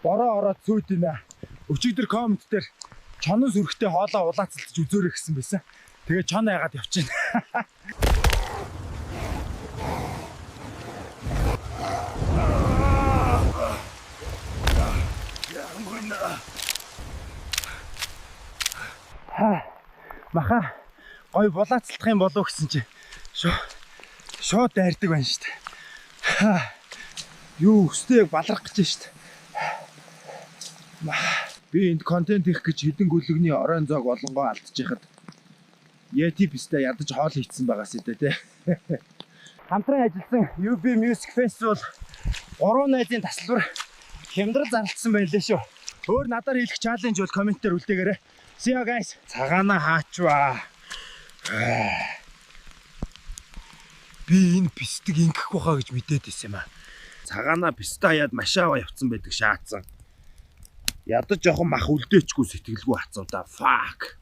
бороо ороод сүйдийнэ. Өчигдөр коммент дээр чонон сүрхтэй хоолоо улаацалдаж үзөөрэй гэсэн байсан. Тэгээ чон айгаад явчихна. Маха гой булаацлах юм болов гэсэн чи шууд дайрдаг байна шүү дээ. Юу өстэй баларх гэж шүү дээ. Би энд контент хийх гэж хэдэн гүлэгний оройн зоог болонгоо алдчихад Yeti пистэ ядаж хоол хийцэн байгаас идэ тэ. Хамтран ажилласан UB Music Festival 3 найзын таслбар хямдрал зарлцсан байлээ шүү. Өөр надаар хийх чаленж бол коммент дээр үлдээгээрэй. See you guys. Цагаана хаачваа. Би энэ пистэг ингэх байхаа гэж мэдээд байсан юм аа. Цагаана писта яад машаава явцсан байдаг шаацсан. Ядаж жоохон мах үлдээчгүй сэтгэлгүй хацав да. Fuck.